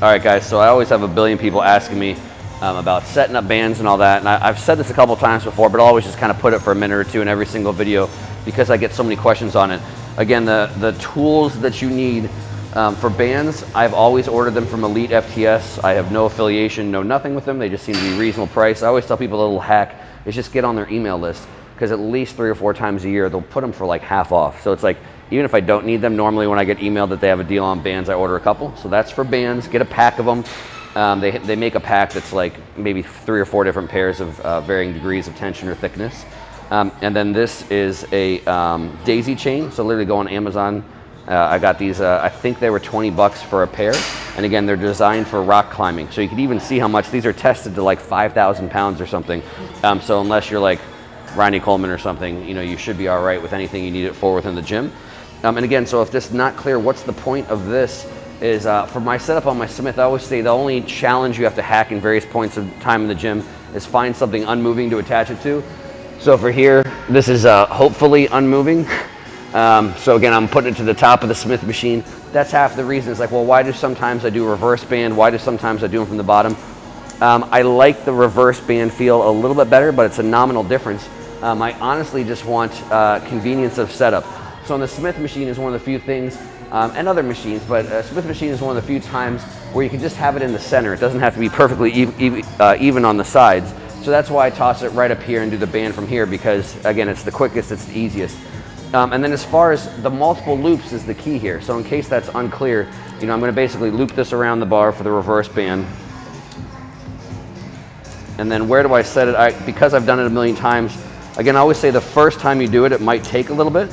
All right, guys, so I always have a billion people asking me about setting up bands and all that, and I've said this a couple times before, but I'll always just kind of put it for a minute or two in every single video because I get so many questions on it. Again, the tools that you need for bands, I've always ordered them from Elite FTS. I have no affiliation, no nothing with them. They just seem to be reasonable price. I always tell people a little hack is just get on their email list, because at least 3 or 4 times a year, they'll put them for like half off. So it's like, even if I don't need them, normally when I get emailed that they have a deal on bands, I order a couple. So that's for bands. Get a pack of them. They make a pack that's like maybe 3 or 4 different pairs of varying degrees of tension or thickness. And then this is a daisy chain. So literally go on Amazon. I got these, I think they were 20 bucks for a pair. And again, they're designed for rock climbing. So you can even see how much these are tested to like 5,000 pounds or something. So unless you're like Ronnie Coleman or something, you know, you should be all right with anything you need it for within the gym. And again, so if this is not clear, what's the point of this is for my setup on my Smith, I always say the only challenge you have to hack in various points of time in the gym is find something unmoving to attach it to. So for here, this is hopefully unmoving. So again, I'm putting it to the top of the Smith machine. That's half the reason. It's like, well, why do sometimes I do reverse band? Why do sometimes I do them from the bottom? I like the reverse band feel a little bit better, but it's a nominal difference. I honestly just want convenience of setup. So on the Smith machine is one of the few things, and other machines, but Smith machine is one of the few times where you can just have it in the center. It doesn't have to be perfectly even on the sides. So that's why I toss it right up here and do the band from here, because again, it's the quickest, it's the easiest. And then as far as the multiple loops is the key here. So in case that's unclear, you know, I'm gonna basically loop this around the bar for the reverse band. And then where do I set it? Because I've done it a million times, again, I always say the first time you do it, it might take a little bit.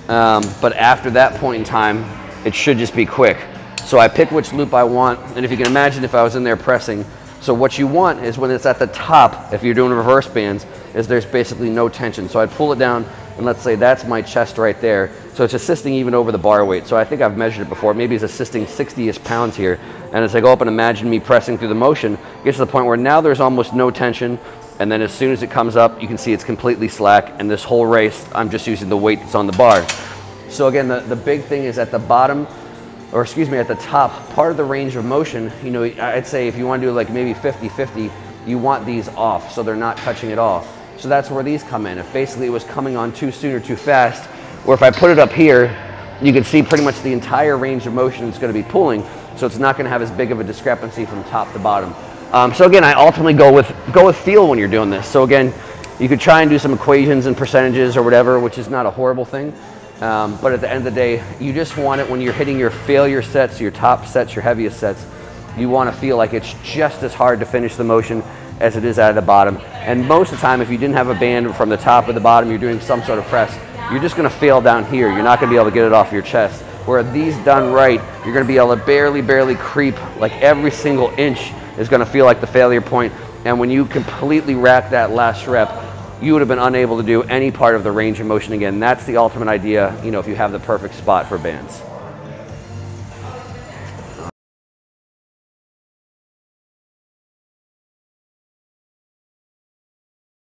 But after that point in time, it should just be quick. So I pick which loop I want, and if you can imagine if I was in there pressing, so what you want is when it's at the top, if you're doing reverse bands, is there's basically no tension. So I'd pull it down, and let's say that's my chest right there. So it's assisting even over the bar weight. So I think I've measured it before. Maybe it's assisting 60-ish pounds here. And as I go up and imagine me pressing through the motion, it gets to the point where now there's almost no tension. And then as soon as it comes up, you can see it's completely slack. And this whole race, I'm just using the weight that's on the bar. So again, the big thing is at the bottom, or excuse me, at the top, part of the range of motion, you know, I'd say if you want to do like maybe 50-50, you want these off so they're not touching at all. So that's where these come in. If basically it was coming on too soon or too fast, or if I put it up here, you can see pretty much the entire range of motion is going to be pulling, so it's not going to have as big of a discrepancy from top to bottom. So again, I ultimately go with feel when you're doing this. So again, you could try and do some equations and percentages or whatever, which is not a horrible thing. But at the end of the day, you just want it when you're hitting your failure sets, your top sets, your heaviest sets, you want to feel like it's just as hard to finish the motion as it is at the bottom. And most of the time, if you didn't have a band from the top or the bottom, you're doing some sort of press, you're just going to fail down here. You're not going to be able to get it off your chest. Where these done right, you're going to be able to barely creep, like every single inch is going to feel like the failure point. And when you completely rack that last rep, you would have been unable to do any part of the range of motion again. That's the ultimate idea, you know, if you have the perfect spot for bands.